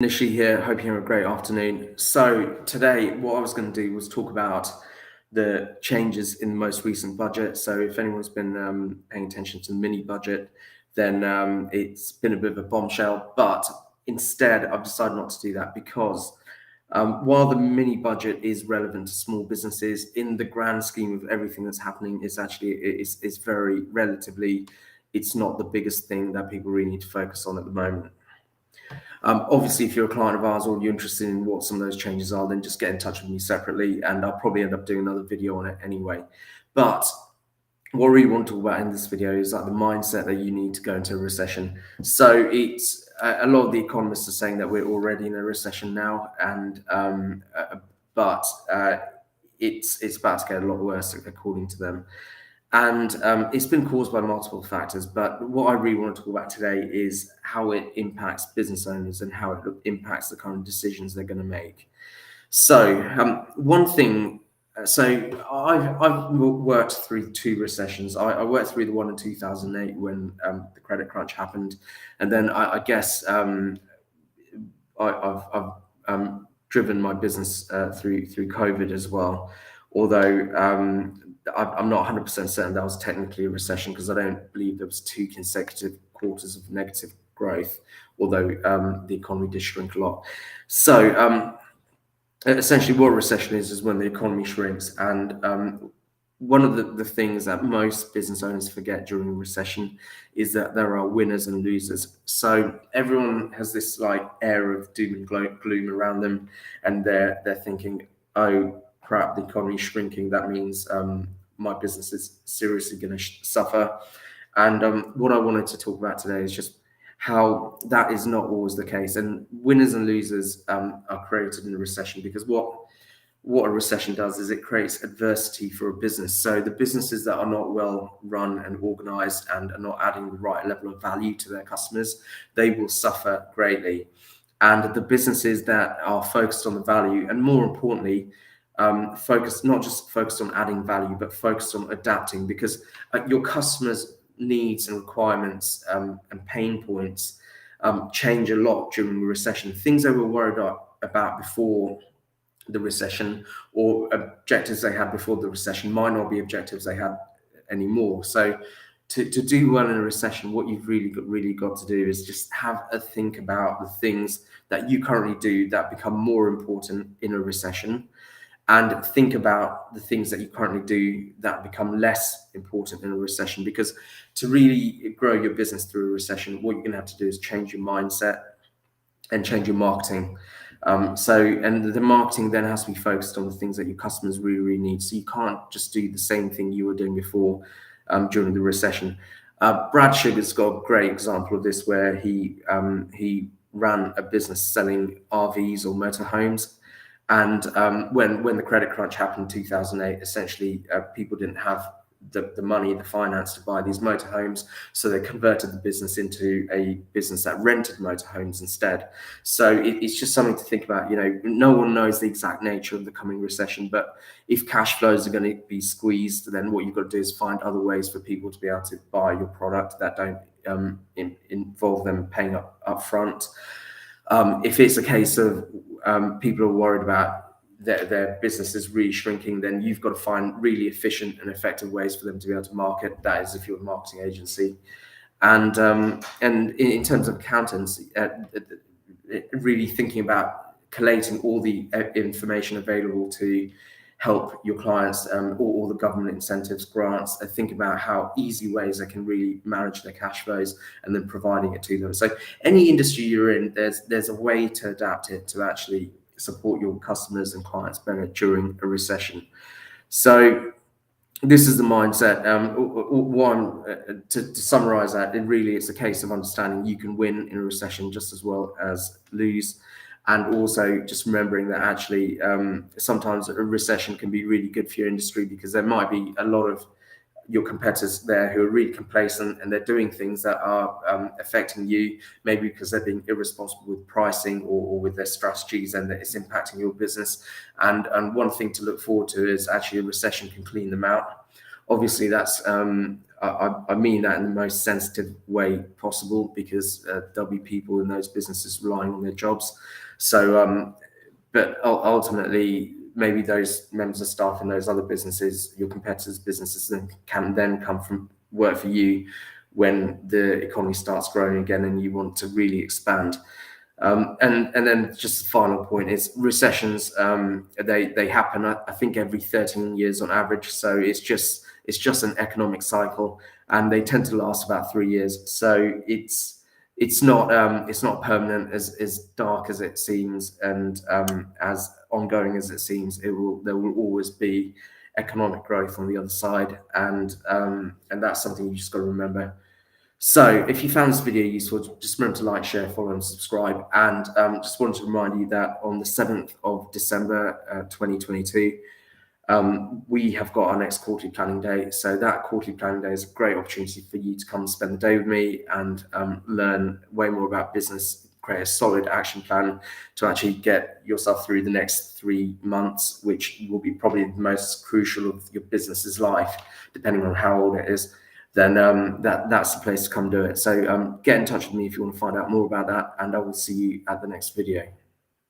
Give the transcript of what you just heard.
Nishi here. Hope you have a great afternoon. So today, what I was going to do was talk about the changes in the most recent budget. So if anyone's been paying attention to the mini budget, then it's been a bit of a bombshell. But instead, I've decided not to do that because while the mini budget is relevant to small businesses, in the grand scheme of everything that's happening, it's very relatively. It's not the biggest thing that people really need to focus on at the moment. Obviously, if you're a client of ours or you're interested in what some of those changes are, then just get in touch with me separately and I'll probably end up doing another video on it anyway. But what I really want to talk about in this video is like the mindset that you need to go into a recession. So it's a lot of the economists are saying that we're already in a recession now, and but it's about to get a lot worse according to them. And it's been caused by multiple factors, but what I really want to talk about today is how it impacts business owners and how it impacts the kind of decisions they're going to make. So one thing, I've worked through two recessions. I worked through the one in 2008 when the credit crunch happened, and then I guess I've driven my business through COVID as well. Although I'm not 100% certain that was technically a recession because I don't believe there was two consecutive quarters of negative growth, although the economy did shrink a lot. So essentially what a recession is when the economy shrinks. And one of the things that most business owners forget during a recession is that there are winners and losers. So everyone has this like air of doom and gloom around them, and they're thinking, oh crap, the economy's shrinking. That means my business is seriously going to suffer. And what I wanted to talk about today is just how that is not always the case. And winners and losers are created in a recession because what a recession does is it creates adversity for a business. So the businesses that are not well run and organized and are not adding the right level of value to their customers, they will suffer greatly. And the businesses that are focused on the value and more importantly, not just focused on adding value, but focused on adapting, because your customers' needs and requirements and pain points change a lot during a recession. Things they were worried about before the recession or objectives they had before the recession might not be objectives they had anymore. So to do well in a recession, what you've really got to do is just have a think about the things that you currently do that become more important in a recession, and think about the things that you currently do that become less important in a recession. Because to really grow your business through a recession, what you're going to have to do is change your mindset and change your marketing. And the marketing then has to be focused on the things that your customers really need. So you can't just do the same thing you were doing before during the recession. Brad Sugar's got a great example of this, where he ran a business selling RVs or motorhomes. And when the credit crunch happened in 2008, essentially people didn't have the money, the finance to buy these motorhomes, so they converted the business into a business that rented motorhomes instead. So it's just something to think about. No one knows the exact nature of the coming recession, but if cash flows are going to be squeezed, then what you've got to do is find other ways for people to be able to buy your product that don't involve them paying up front. If it's a case of people are worried about their business is really shrinking, then you've got to find really efficient and effective ways for them to be able to market. That is, if you're a marketing agency. And in terms of accountants, really thinking about collating all the information available to help your clients, all the government incentives, grants, and think about how easy ways they can really manage their cash flows and then providing it to them. So any industry you're in, there's a way to adapt it to actually support your customers and clients better during a recession. So this is the mindset. To summarize that, it's a case of understanding you can win in a recession just as well as lose. And also just remembering that actually sometimes a recession can be really good for your industry, because there might be a lot of your competitors there who are really complacent and they're doing things that are affecting you, maybe because they're being irresponsible with pricing or with their strategies, and that it's impacting your business. And one thing to look forward to is actually a recession can clean them out. Obviously, that's I mean that in the most sensitive way possible, because there'll be people in those businesses relying on their jobs. So, but ultimately, maybe those members of staff in those other businesses, your competitors' businesses, can then come from work for you when the economy starts growing again and you want to really expand. And then just the final point is recessions. They happen, I think, every 13 years on average. So it's just an economic cycle, and they tend to last about 3 years. So it's not permanent, as dark as it seems, and as ongoing as it seems. There will always be economic growth on the other side, and that's something you just got to remember. So if you found this video useful, just remember to like, share, follow, and subscribe. And just wanted to remind you that on the 7th of December 2022, we have got our next quarterly planning day. So that quarterly planning day is a great opportunity for you to come and spend the day with me and learn way more about business, create a solid action plan to actually get yourself through the next 3 months, which will be probably the most crucial of your business's life, depending on how old it is. Then that's the place to come do it. So get in touch with me if you want to find out more about that, and I will see you at the next video.